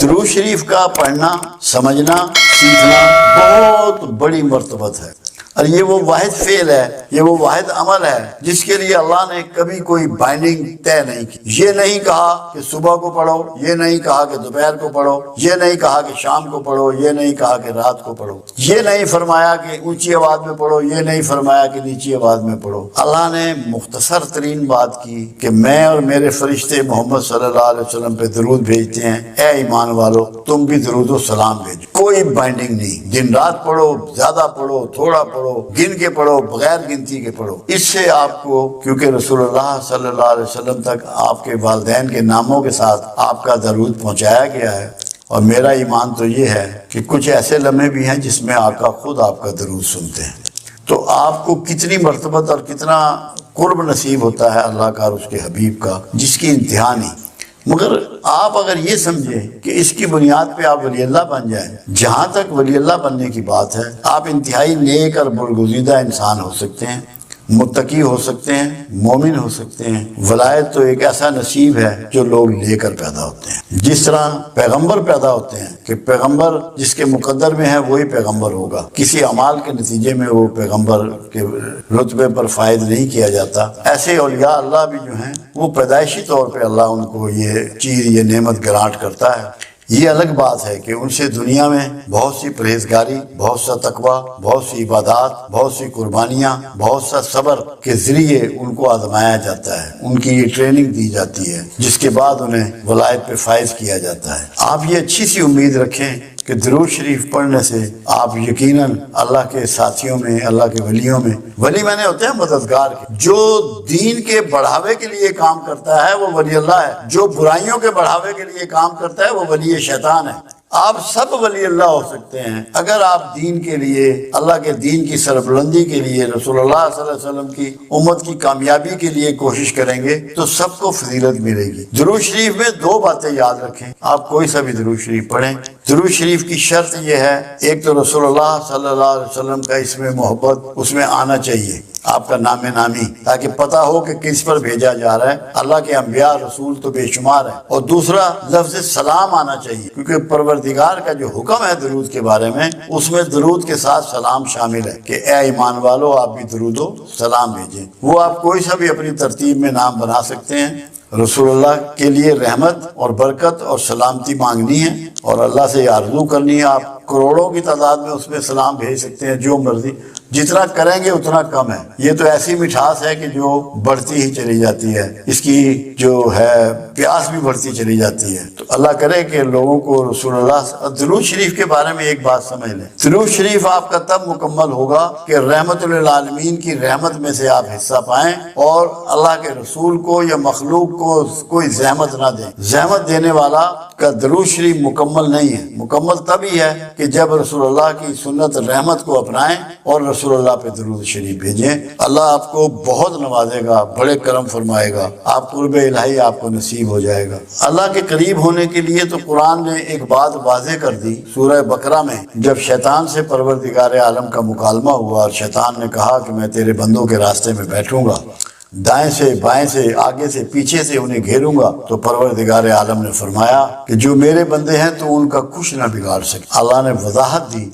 درود شریف کا پڑھنا، سمجھنا، سیکھنا بہت بڑی مرتبت ہے، اور یہ وہ واحد فعل ہے، یہ وہ واحد عمل ہے جس کے لیے اللہ نے کبھی کوئی بائنڈنگ طے نہیں کی۔ یہ نہیں کہا کہ صبح کو پڑھو، یہ نہیں کہا کہ دوپہر کو پڑھو، یہ نہیں کہا کہ شام کو پڑھو، یہ نہیں کہا کہ رات کو پڑھو، یہ نہیں فرمایا کہ اونچی آواز میں پڑھو، یہ نہیں فرمایا کہ نیچی آواز میں پڑھو۔ اللہ نے مختصر ترین بات کی کہ میں اور میرے فرشتے محمد صلی اللہ علیہ وسلم پہ درود بھیجتے ہیں، اے ایمان والو تم بھی درود و سلام بھیجو۔ کوئی بائنڈنگ نہیں، دن رات پڑھو، زیادہ پڑھو، تھوڑا پڑھو، گن کے پڑھو، بغیر گنتی کے پڑھو۔ اس سے آپ کو، کیونکہ رسول اللہ صلی اللہ علیہ وسلم تک آپ کے والدین کے ناموں کے ساتھ آپ کا درود پہنچایا گیا ہے، اور میرا ایمان تو یہ ہے کہ کچھ ایسے لمحے بھی ہیں جس میں آقا خود آپ کا درود سنتے ہیں۔ تو آپ کو کتنی مرتبت اور کتنا قرب نصیب ہوتا ہے اللہ کا اور اس کے حبیب کا، جس کی انتہا نہیں۔ مگر آپ اگر یہ سمجھیں کہ اس کی بنیاد پہ آپ ولی اللہ بن جائیں، جہاں تک ولی اللہ بننے کی بات ہے، آپ انتہائی نیک اور برگزیدہ انسان ہو سکتے ہیں، متقی ہو سکتے ہیں، مومن ہو سکتے ہیں۔ ولایت تو ایک ایسا نصیب ہے جو لوگ لے کر پیدا ہوتے ہیں، جس طرح پیغمبر پیدا ہوتے ہیں کہ پیغمبر جس کے مقدر میں ہے وہی پیغمبر ہوگا، کسی اعمال کے نتیجے میں وہ پیغمبر کے رتبے پر فائد نہیں کیا جاتا۔ ایسے اولیاء اللہ بھی جو ہیں وہ پیدائشی طور پہ اللہ ان کو یہ چیز، یہ نعمت گرانٹ کرتا ہے۔ یہ الگ بات ہے کہ ان سے دنیا میں بہت سی پرہیزگاری، بہت سا تقویٰ، بہت سی عبادات، بہت سی قربانیاں، بہت سا صبر کے ذریعے ان کو آزمایا جاتا ہے، ان کی یہ ٹریننگ دی جاتی ہے، جس کے بعد انہیں ولایت پہ فائز کیا جاتا ہے۔ آپ یہ اچھی سی امید رکھیں کہ درود شریف پڑھنے سے آپ یقیناً اللہ کے ساتھیوں میں، اللہ کے ولیوں میں، ولی میں نے ہوتے ہیں مددگار کے، جو دین کے بڑھاوے کے لیے کام کرتا ہے وہ ولی اللہ ہے، جو برائیوں کے بڑھاوے کے لیے کام کرتا ہے وہ ولی شیطان ہے۔ آپ سب ولی اللہ ہو سکتے ہیں اگر آپ دین کے لیے، اللہ کے دین کی سربلندی کے لیے، رسول اللہ صلی اللہ علیہ وسلم کی امت کی کامیابی کے لیے کوشش کریں گے تو سب کو فضیلت ملے گی۔ درود شریف میں دو باتیں یاد رکھیں، آپ کوئی سا بھی درود شریف پڑھیں، درود شریف کی شرط یہ ہے، ایک تو رسول اللہ صلی اللہ علیہ وسلم کا اس میں محبت اس میں آنا چاہیے، آپ کا نام نامی، تاکہ پتہ ہو کہ کس پر بھیجا جا رہا ہے۔ اللہ کے انبیاء رسول تو بے شمار ہیں۔ اور دوسرا لفظ سلام آنا چاہیے، کیونکہ پروردگار کا جو حکم ہے درود کے بارے میں، اس میں درود کے ساتھ سلام شامل ہے کہ اے ایمان والو آپ بھی درود و سلام بھیجیں۔ وہ آپ کوئی سا بھی اپنی ترتیب میں نام بنا سکتے ہیں۔ رسول اللہ کے لیے رحمت اور برکت اور سلامتی مانگنی ہے، اور اللہ سے یہ آرزو کرنی ہے۔ آپ کروڑوں کی تعداد میں اس میں سلام بھیج سکتے ہیں، جو مرضی، جتنا کریں گے اتنا کم ہے۔ یہ تو ایسی مٹھاس ہے کہ جو بڑھتی ہی چلی جاتی ہے، اس کی جو ہے پیاس بھی بڑھتی چلی جاتی ہے۔ تو اللہ کرے کہ لوگوں کو رسول اللہ، درود شریف کے بارے میں ایک بات سمجھ لیں، درود شریف آپ کا تب مکمل ہوگا کہ رحمت للعالمین کی رحمت میں سے آپ حصہ پائیں، اور اللہ کے رسول کو یا مخلوق کو کوئی زحمت نہ دیں۔ زحمت دینے والا کا درود شریف مکمل نہیں ہے۔ مکمل تبھی ہے کہ جب رسول اللہ کی سنت رحمت کو اپنائیں اور رسول اللہ پہ درود شریف بھیجیں۔ اللہ آپ کو بہت نوازے گا، بڑے کرم فرمائے گا، آپ قرب الہی آپ کو نصیب ہو جائے گا۔ اللہ کے قریب ہونے کے لیے تو قرآن نے ایک بات واضح کر دی سورہ بقرہ میں، جب شیطان سے پروردگار عالم کا مکالمہ ہوا اور شیطان نے کہا کہ میں تیرے بندوں کے راستے میں بیٹھوں گا، دائیں سے بائیں سے آگے سے پیچھے سے انہیں گھیروں گا، تو پروردگار عالم نے فرمایا کہ جو میرے بندے ہیں تو ان کا کچھ نہ بگاڑ سکے۔ اللہ نے وضاحت دی،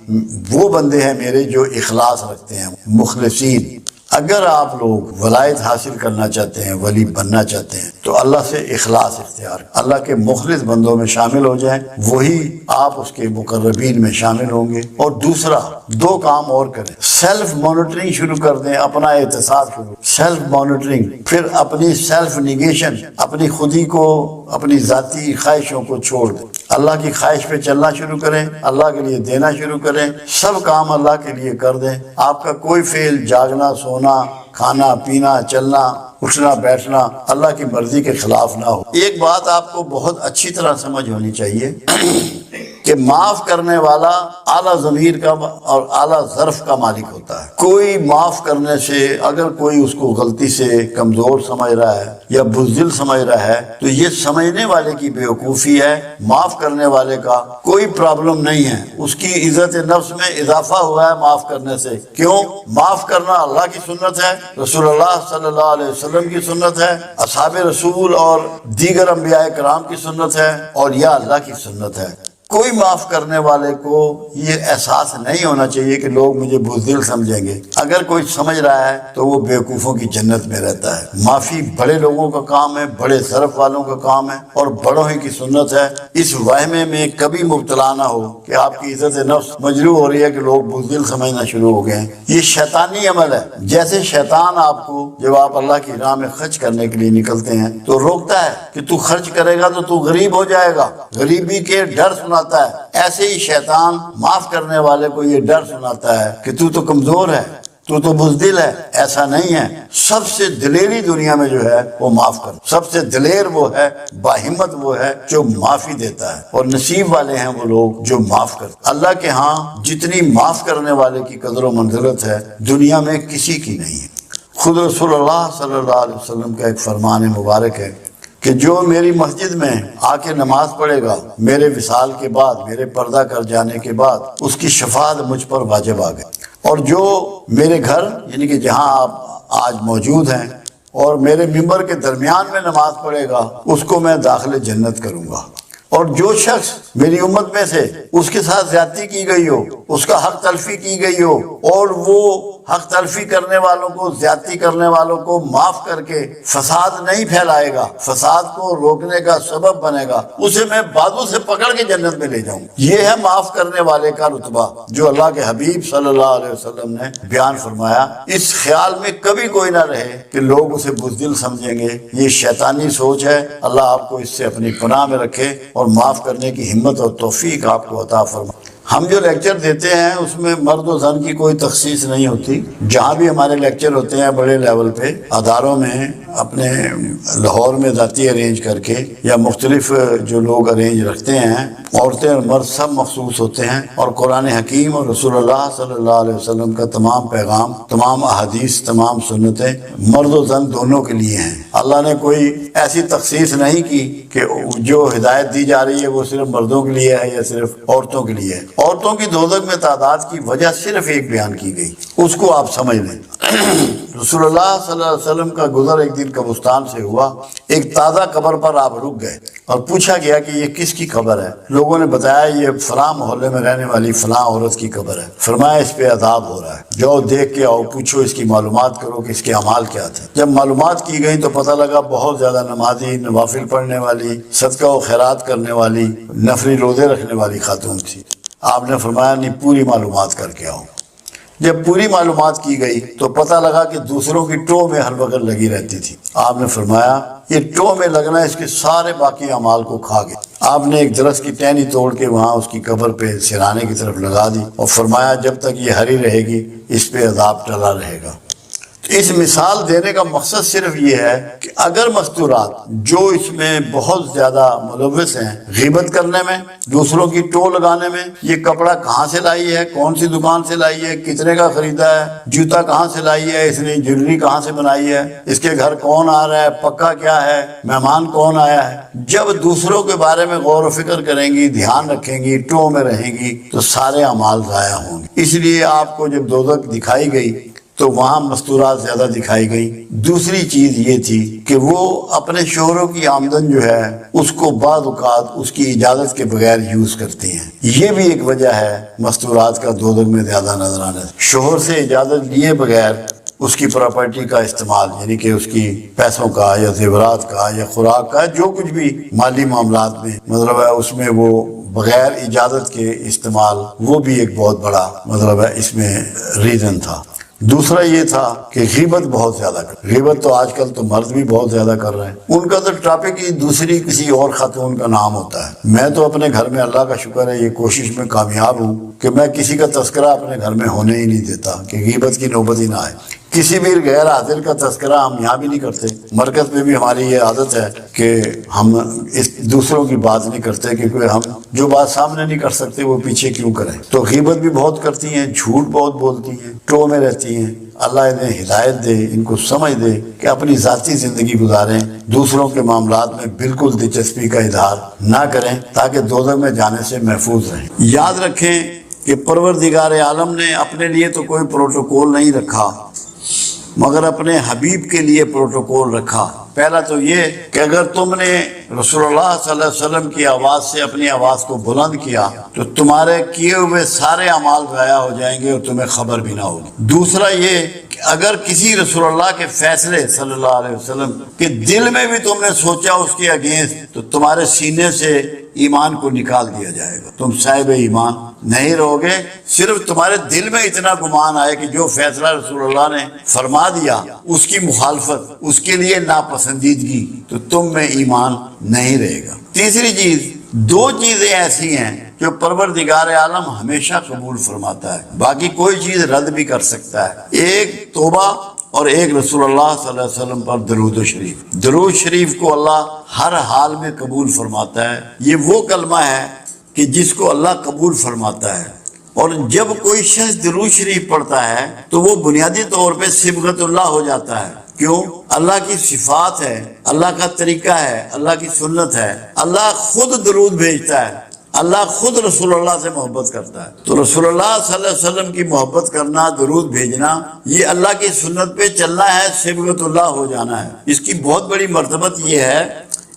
وہ بندے ہیں میرے جو اخلاص رکھتے ہیں، مخلصین۔ اگر آپ لوگ ولایت حاصل کرنا چاہتے ہیں، ولی بننا چاہتے ہیں، تو اللہ سے اخلاص اختیار، اللہ کے مخلص بندوں میں شامل ہو جائیں، وہی آپ اس کے مقربین میں شامل ہوں گے۔ اور دوسرا، دو کام اور کریں، سیلف مانیٹرنگ شروع کر دیں، اپنا احتساب شروع، سیلف مانیٹرنگ، پھر اپنی سیلف نیگیشن، اپنی خودی کو، اپنی ذاتی خواہشوں کو چھوڑ دیں، اللہ کی خواہش پہ چلنا شروع کریں، اللہ کے لیے دینا شروع کریں، سب کام اللہ کے لیے کر دیں۔ آپ کا کوئی فعل، جاگنا، سونا، کھانا پینا، چلنا، اٹھنا بیٹھنا اللہ کی مرضی کے خلاف نہ ہو۔ ایک بات آپ کو بہت اچھی طرح سمجھ ہونی چاہیے کہ کہ معاف کرنے والا اعلیٰ ضمیر کا اور اعلیٰ ظرف کا مالک ہوتا ہے۔ کوئی معاف کرنے سے اگر کوئی اس کو غلطی سے کمزور سمجھ رہا ہے یا بزدل سمجھ رہا ہے تو یہ سمجھنے والے کی بیوقوفی ہے۔ معاف کرنے والے کا کوئی پرابلم نہیں ہے، اس کی عزت نفس میں اضافہ ہوا ہے معاف کرنے سے۔ کیوں؟ معاف کرنا اللہ کی سنت ہے، رسول اللہ صلی اللہ علیہ وسلم کی سنت ہے، اصحاب رسول اور دیگر انبیاء کرام کی سنت ہے، اور یا اللہ کی سنت ہے۔ کوئی معاف کرنے والے کو یہ احساس نہیں ہونا چاہیے کہ لوگ مجھے بزدل سمجھیں گے۔ اگر کوئی سمجھ رہا ہے تو وہ بیوقوفوں کی جنت میں رہتا ہے۔ معافی بڑے لوگوں کا کام ہے، بڑے ظرف والوں کا کام ہے اور بڑوں ہی کی سنت ہے۔ اس وہمے میں کبھی مبتلا نہ ہو کہ آپ کی عزت نفس مجروح ہو رہی ہے کہ لوگ بزدل سمجھنا شروع ہو گئے ہیں۔ یہ شیطانی عمل ہے۔ جیسے شیطان آپ کو جب آپ اللہ کی راہ میں خرچ کرنے کے لیے نکلتے ہیں تو روکتا ہے کہ تو خرچ کرے گا تو غریب ہو جائے گا، غریبی کے ڈر سناتا ہے، ایسے ہی شیطان معاف کرنے والے کو یہ ڈر سناتا ہے کہ تو کمزور ہے، تو بزدل ہے۔ ایسا نہیں ہے۔ سب سے دلیری دنیا میں جو ہے وہ معاف کر، سب سے دلیر وہ ہے، باہمت وہ ہے جو معافی دیتا ہے، اور نصیب والے ہیں وہ لوگ جو معاف کرتے۔ اللہ کے ہاں جتنی معاف کرنے والے کی قدر و منزلت ہے دنیا میں کسی کی نہیں ہے۔ خود رسول اللہ صلی اللہ علیہ وسلم کا ایک فرمان مبارک ہے کہ جو میری مسجد میں آ کے نماز پڑھے گا میرے وصال کے بعد، میرے پردہ کر جانے کے بعد، اس کی شفاعت مجھ پر واجب آ گئی، اور جو میرے گھر یعنی کہ جہاں آپ آج موجود ہیں اور میرے ممبر کے درمیان میں نماز پڑھے گا اس کو میں داخل جنت کروں گا، اور جو شخص میری امت میں سے اس کے ساتھ زیادتی کی گئی ہو، اس کا حق تلفی کی گئی ہو، اور وہ حق تلفی کرنے والوں کو، زیادتی کرنے والوں کو معاف کر کے فساد نہیں پھیلائے گا، فساد کو روکنے کا سبب بنے گا، اسے میں بازو سے پکڑ کے جنت میں لے جاؤں۔ یہ ہے معاف کرنے والے کا رتبہ جو اللہ کے حبیب صلی اللہ علیہ وسلم نے بیان فرمایا۔ اس خیال میں کبھی کوئی نہ رہے کہ لوگ اسے بزدل سمجھیں گے، یہ شیطانی سوچ ہے۔ اللہ آپ کو اس سے اپنی پناہ میں رکھے اور معاف کرنے کی ہمت اور توفیق آپ کو عطا فرمائے۔ ہم جو لیکچر دیتے ہیں اس میں مرد و زن کی کوئی تخصیص نہیں ہوتی۔ جہاں بھی ہمارے لیکچر ہوتے ہیں بڑے لیول پہ اداروں میں، اپنے لاہور میں ذاتی ارینج کر کے یا مختلف جو لوگ ارینج رکھتے ہیں، عورتیں اور مرد سب مخصوص ہوتے ہیں، اور قرآن حکیم اور رسول اللہ صلی اللہ علیہ وسلم کا تمام پیغام، تمام احادیث، تمام سنتیں مرد و زن دونوں کے لیے ہیں۔ اللہ نے کوئی ایسی تخصیص نہیں کی کہ جو ہدایت دی جا رہی ہے وہ صرف مردوں کے لیے ہے یا صرف عورتوں کے لیے ہے۔ عورتوں کی دوزخ میں تعداد کی وجہ صرف ایک بیان کی گئی، اس کو آپ سمجھ لیں۔ رسول اللہ صلی اللہ علیہ وسلم کا گزر ایک دن قبرستان سے ہوا، ایک تازہ قبر پر آپ رک گئے اور پوچھا گیا کہ یہ کس کی قبر ہے؟ لوگوں نے بتایا یہ فلاں محلے میں رہنے والی فلاں عورت کی قبر ہے۔ فرمایا اس پہ عذاب ہو رہا ہے، جاؤ دیکھ کے آؤ، پوچھو اس کی معلومات کرو کہ اس کے اعمال کیا تھے۔ جب معلومات کی گئی تو پتہ لگا بہت زیادہ نمازی، نوافل پڑھنے والی، صدقہ و خیرات کرنے والی، نفلی روزے رکھنے والی خاتون تھی۔ آپ نے فرمایا نہیں، پوری معلومات کر کے آؤ۔ جب پوری معلومات کی گئی تو پتہ لگا کہ دوسروں کی ٹو میں ہر وقت لگی رہتی تھی۔ آپ نے فرمایا یہ ٹو میں لگنا اس کے سارے باقی اعمال کو کھا گیا۔ آپ نے ایک درخت کی ٹہنی توڑ کے وہاں اس کی قبر پہ سرانے کی طرف لگا دی اور فرمایا جب تک یہ ہری رہے گی اس پہ عذاب ٹلا رہے گا۔ اس مثال دینے کا مقصد صرف یہ ہے کہ اگر مستورات جو اس میں بہت زیادہ ملوث ہیں غیبت کرنے میں، دوسروں کی ٹو لگانے میں، یہ کپڑا کہاں سے لائی ہے، کون سی دکان سے لائی ہے، کتنے کا خریدا ہے، جوتا کہاں سے لائی ہے، اس نے جویلری کہاں سے بنائی ہے، اس کے گھر کون آ رہا ہے، پکا کیا ہے، مہمان کون آیا ہے، جب دوسروں کے بارے میں غور و فکر کریں گی، دھیان رکھیں گی، ٹو میں رہیں گی تو سارے اعمال ضائع ہوں گے۔ اس لیے آپ کو جب دوزخ دکھائی گئی تو وہاں مستورات زیادہ دکھائی گئی۔ دوسری چیز یہ تھی کہ وہ اپنے شوہروں کی آمدن جو ہے اس کو بعض اوقات اس کی اجازت کے بغیر یوز کرتی ہیں۔ یہ بھی ایک وجہ ہے مستورات کا دوزخ میں زیادہ نظر آنا۔ شوہر سے اجازت لیے بغیر اس کی پراپرٹی کا استعمال، یعنی کہ اس کی پیسوں کا یا زیورات کا یا خوراک کا، جو کچھ بھی مالی معاملات میں مطلب ہے اس میں وہ بغیر اجازت کے استعمال، وہ بھی ایک بہت بڑا مطلب ہے اس میں ریزن تھا۔ دوسرا یہ تھا کہ غیبت بہت زیادہ غیبت تو آج کل تو مرد بھی بہت زیادہ کر رہے ہیں۔ ان کا تو ٹاپک ہی دوسری کسی اور خاتون کا نام ہوتا ہے۔ میں تو اپنے گھر میں اللہ کا شکر ہے یہ کوشش میں کامیاب ہوں کہ میں کسی کا تذکرہ اپنے گھر میں ہونے ہی نہیں دیتا کہ غیبت کی نوبت ہی نہ آئے۔ کسی بھی غیر حاضر کا تذکرہ ہم یہاں بھی نہیں کرتے، مرکز میں بھی ہماری یہ عادت ہے کہ ہم دوسروں کی بات نہیں کرتے، کیونکہ ہم جو بات سامنے نہیں کر سکتے وہ پیچھے کیوں کریں۔ تو غیبت بھی بہت کرتی ہیں، جھوٹ بہت بولتی ہیں، ٹو میں رہتی ہیں۔ اللہ انہیں ہدایت دے، ان کو سمجھ دے کہ اپنی ذاتی زندگی گزاریں، دوسروں کے معاملات میں بالکل دلچسپی کا اظہار نہ کریں تاکہ دوزخ میں جانے سے محفوظ رہیں۔ یاد رکھیں کہ پروردگار عالم نے اپنے لیے تو کوئی پروٹوکول نہیں رکھا، مگر اپنے حبیب کے لیے پروٹوکول رکھا۔ پہلا تو یہ کہ اگر تم نے رسول اللہ صلی اللہ علیہ وسلم کی آواز سے اپنی آواز کو بلند کیا تو تمہارے کیے ہوئے سارے اعمال ضائع ہو جائیں گے اور تمہیں خبر بھی نہ ہوگی۔ دوسرا یہ کہ اگر کسی رسول اللہ کے فیصلے صلی اللہ علیہ وسلم کے دل میں بھی تم نے سوچا اس کے اگینسٹ تو تمہارے سینے سے ایمان کو نکال دیا جائے گا، تم صاحب ایمان نہیں رہو گے۔ صرف تمہارے دل میں اتنا گمان آئے کہ جو فیصلہ رسول اللہ نے فرما دیا اس کی مخالفت، اس کے لیے ناپسندیدگی، تو تم میں ایمان نہیں رہے گا۔ تیسری چیز، دو چیزیں ایسی ہیں جو پروردگار عالم ہمیشہ قبول فرماتا ہے، باقی کوئی چیز رد بھی کر سکتا ہے۔ ایک توبہ اور ایک رسول اللہ صلی اللہ علیہ وسلم پر درود و شریف۔ درود شریف کو اللہ ہر حال میں قبول فرماتا ہے۔ یہ وہ کلمہ ہے کہ جس کو اللہ قبول فرماتا ہے، اور جب کوئی شخص درود شریف پڑھتا ہے تو وہ بنیادی طور پہ صبغت اللہ ہو جاتا ہے۔ کیوں؟ اللہ کی صفات ہے، اللہ کا طریقہ ہے، اللہ کی سنت ہے۔ اللہ خود درود بھیجتا ہے، اللہ خود رسول اللہ سے محبت کرتا ہے۔ تو رسول اللہ صلی اللہ علیہ وسلم کی محبت کرنا، درود بھیجنا، یہ اللہ کی سنت پہ چلنا ہے، صبغت اللہ ہو جانا ہے۔ اس کی بہت بڑی مرتبت یہ ہے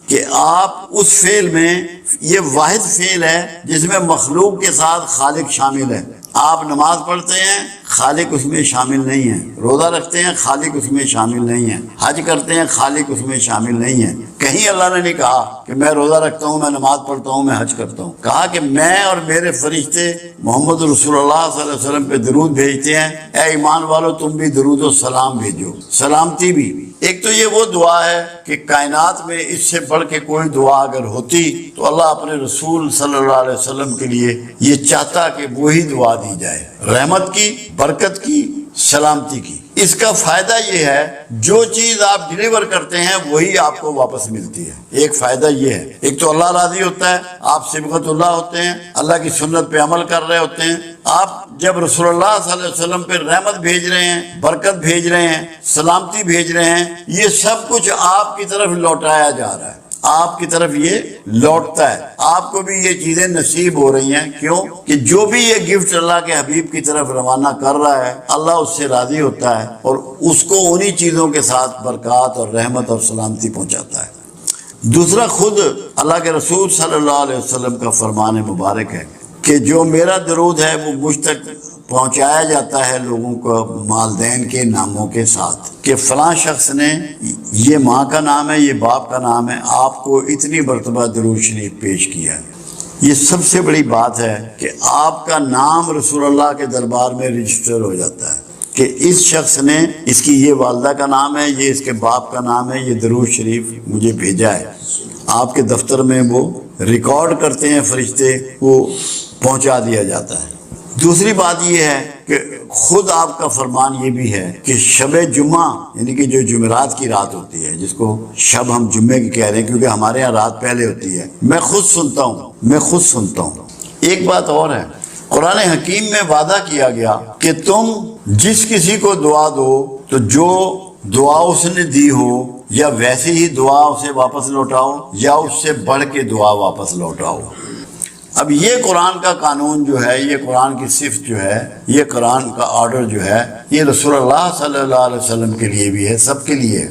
کہ آپ اس فعل میں، یہ واحد فعل ہے جس میں مخلوق کے ساتھ خالق شامل ہے۔ آپ نماز پڑھتے ہیں، خالق اس میں شامل نہیں ہے۔ روزہ رکھتے ہیں، خالق اس میں شامل نہیں ہے۔ حج کرتے ہیں، خالق اس میں شامل نہیں ہے۔ کہیں اللہ نے نہیں کہا کہ میں روزہ رکھتا ہوں، میں نماز پڑھتا ہوں، میں حج کرتا ہوں۔ کہا کہ میں اور میرے فرشتے محمد رسول اللہ صلی اللہ علیہ وسلم پہ درود بھیجتے ہیں، اے ایمان والو تم بھی درود و سلام بھیجو، سلامتی بھی۔ ایک تو یہ وہ دعا ہے کہ کائنات میں اس سے بڑھ کے کوئی دعا اگر ہوتی تو اللہ اپنے رسول صلی اللہ علیہ وسلم کے لیے یہ چاہتا کہ وہی دعا دی جائے، رحمت کی، برکت کی، سلامتی کی۔ اس کا فائدہ یہ ہے جو چیز آپ ڈیلیور کرتے ہیں وہی آپ کو واپس ملتی ہے۔ ایک فائدہ یہ ہے، ایک تو اللہ راضی ہوتا ہے، آپ صبغت اللہ ہوتے ہیں، اللہ کی سنت پہ عمل کر رہے ہوتے ہیں۔ آپ جب رسول اللہ صلی اللہ علیہ وسلم پہ رحمت بھیج رہے ہیں، برکت بھیج رہے ہیں، سلامتی بھیج رہے ہیں، یہ سب کچھ آپ کی طرف لوٹایا جا رہا ہے، آپ کی طرف یہ لوٹتا ہے۔ آپ کو بھی یہ چیزیں نصیب ہو رہی ہیں۔ کیوں؟ کہ جو بھی یہ گفٹ اللہ کے حبیب کی طرف روانہ کر رہا ہے، اللہ اس سے راضی ہوتا ہے اور اس کو انہی چیزوں کے ساتھ برکات اور رحمت اور سلامتی پہنچاتا ہے۔ دوسرا، خود اللہ کے رسول صلی اللہ علیہ وسلم کا فرمان مبارک ہے کہ جو میرا درود ہے وہ مجھ تک پہنچایا جاتا ہے لوگوں کو والدین کے ناموں کے ساتھ، کہ فلاں شخص نے، یہ ماں کا نام ہے، یہ باپ کا نام ہے، آپ کو اتنی مرتبہ درود شریف پیش کیا ہے۔ یہ سب سے بڑی بات ہے کہ آپ کا نام رسول اللہ کے دربار میں رجسٹر ہو جاتا ہے کہ اس شخص نے، اس کی یہ والدہ کا نام ہے، یہ اس کے باپ کا نام ہے، یہ درود شریف مجھے بھیجا ہے۔ آپ کے دفتر میں وہ ریکارڈ کرتے ہیں فرشتے، وہ پہنچا دیا جاتا ہے۔ دوسری بات یہ ہے کہ خود آپ کا فرمان یہ بھی ہے کہ شب جمعہ، یعنی کہ جو جمعرات کی رات ہوتی ہے، جس کو شب ہم جمعے کی کہہ رہے ہیں کیونکہ ہمارے یہاں رات پہلے ہوتی ہے، میں خود سنتا ہوں۔ ایک بات اور ہے، قرآن حکیم میں وعدہ کیا گیا کہ تم جس کسی کو دعا دو تو جو دعا اس نے دی ہو یا ویسے ہی دعا اسے واپس لوٹاؤ یا اس سے بڑھ کے دعا واپس لوٹاؤ۔ اب یہ قرآن کا قانون جو ہے، یہ قرآن کی صفت جو ہے، یہ قرآن کا آرڈر جو ہے، یہ رسول اللہ صلی اللہ علیہ وسلم کے لیے بھی ہے، سب کے لیے۔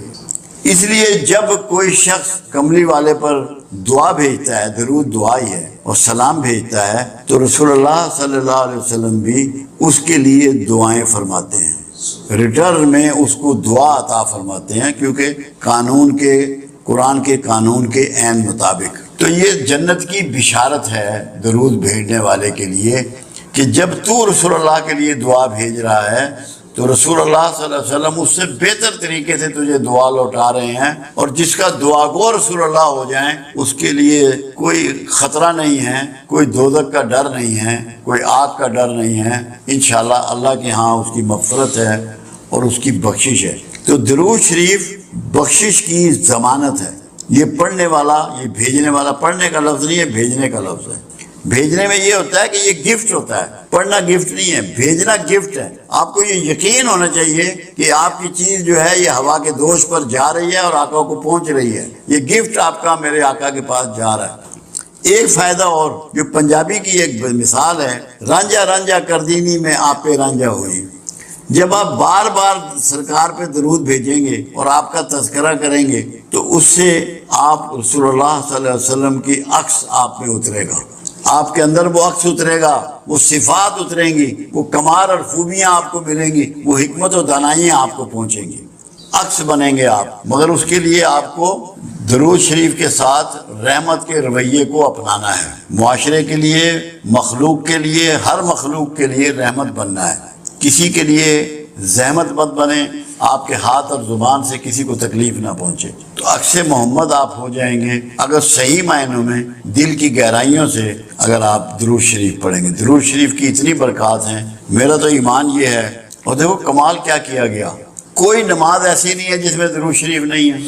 اس لیے جب کوئی شخص کملی والے پر دعا بھیجتا ہے، درود دعا ہی ہے، اور سلام بھیجتا ہے، تو رسول اللہ صلی اللہ علیہ وسلم بھی اس کے لیے دعائیں فرماتے ہیں، ریٹرن میں اس کو دعا عطا فرماتے ہیں، کیونکہ قرآن کے قانون کے عین مطابق۔ تو یہ جنت کی بشارت ہے درود بھیجنے والے کے لیے کہ جب تو رسول اللہ کے لیے دعا بھیج رہا ہے تو رسول اللہ صلی اللہ علیہ وسلم اس سے بہتر طریقے سے تجھے دعا لوٹا رہے ہیں، اور جس کا دعا گو رسول اللہ ہو جائیں اس کے لیے کوئی خطرہ نہیں ہے، کوئی دوزخ کا ڈر نہیں ہے، کوئی آگ کا ڈر نہیں ہے۔ انشاءاللہ اللہ کے ہاں اس کی مغفرت ہے اور اس کی بخشش ہے۔ تو درود شریف بخشش کی ضمانت ہے۔ یہ پڑھنے والا، یہ بھیجنے والا، پڑھنے کا لفظ نہیں ہے، بھیجنے کا لفظ ہے۔ بھیجنے میں یہ ہوتا ہے کہ یہ گفٹ ہوتا ہے، پڑھنا گفٹ نہیں ہے، بھیجنا گفٹ ہے۔ آپ کو یہ یقین ہونا چاہیے کہ آپ کی چیز جو ہے یہ ہوا کے دوش پر جا رہی ہے اور آقا کو پہنچ رہی ہے، یہ گفٹ آپ کا میرے آقا کے پاس جا رہا ہے۔ ایک فائدہ اور جو پنجابی کی ایک مثال ہے، رانجھا رانجھا کردینی میں آپ پہ رانجھا ہوئی۔ جب آپ بار بار سرکار پہ درود بھیجیں گے اور آپ کا تذکرہ کریں گے تو اس سے آپ رسول اللہ صلی اللہ علیہ وسلم کی عکس آپ میں اترے گا، آپ کے اندر وہ عکس اترے گا، وہ صفات اتریں گی، وہ کمال اور خوبیاں آپ کو ملیں گی، وہ حکمت و دانائیاں آپ کو پہنچیں گی، عکس بنیں گے آپ۔ مگر اس کے لیے آپ کو درود شریف کے ساتھ رحمت کے رویے کو اپنانا ہے۔ معاشرے کے لیے، مخلوق کے لیے، ہر مخلوق کے لیے رحمت بننا ہے۔ کسی کے لیے زحمت مت بنے، آپ کے ہاتھ اور زبان سے کسی کو تکلیف نہ پہنچے، تو عکس محمد آپ ہو جائیں گے اگر صحیح معنوں میں دل کی گہرائیوں سے اگر آپ درود شریف پڑھیں گے۔ درود شریف کی اتنی برکات ہیں، میرا تو ایمان یہ ہے۔ اور دیکھو کمال کیا کیا گیا، کوئی نماز ایسی نہیں ہے جس میں درود شریف نہیں ہے۔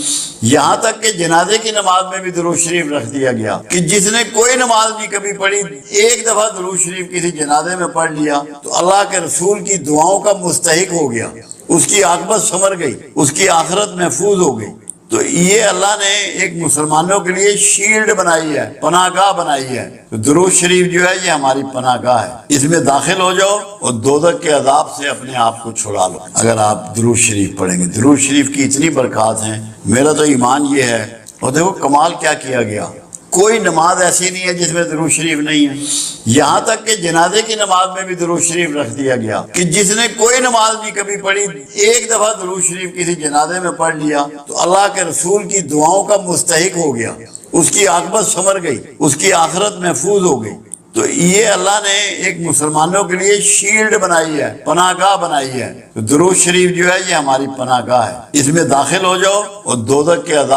یہاں تک کہ جنازے کی نماز میں بھی درود شریف رکھ دیا گیا کہ جس نے کوئی نماز نہیں کبھی پڑھی، ایک دفعہ درود شریف کسی جنازے میں پڑھ لیا تو اللہ کے رسول کی دعاؤں کا مستحق ہو گیا، اس کی عاقبت سنور گئی، اس کی آخرت محفوظ ہو گئی۔ تو یہ اللہ نے ایک مسلمانوں کے لیے شیلڈ بنائی ہے، پناہ گاہ بنائی ہے۔ تو درود شریف جو ہے یہ ہماری پناہ گاہ ہے، اس میں داخل ہو جاؤ اور دوزخ کے عذاب سے اپنے آپ کو چھڑا لو اگر آپ درود شریف پڑھیں گے۔ درود شریف کی اتنی برکات ہیں، میرا تو ایمان یہ ہے۔ اور دیکھو کمال کیا کیا گیا، کوئی نماز ایسی نہیں ہے جس میں درود شریف نہیں ہے۔ یہاں تک کہ جنازے کی نماز میں بھی درود شریف رکھ دیا گیا کہ جس نے کوئی نماز نہیں کبھی پڑھی، ایک دفعہ درود شریف کسی جنازے میں پڑھ لیا تو اللہ کے رسول کی دعاؤں کا مستحق ہو گیا، اس کی عاقبت سنور گئی، اس کی آخرت محفوظ ہو گئی۔ تو یہ اللہ نے ایک مسلمانوں کے لیے شیلڈ بنائی ہے، پناہ گاہ بنائی ہے۔ تو درود شریف جو ہے یہ ہماری پناہ گاہ ہے، اس میں داخل ہو جاؤ اور دوزخ کے عذاب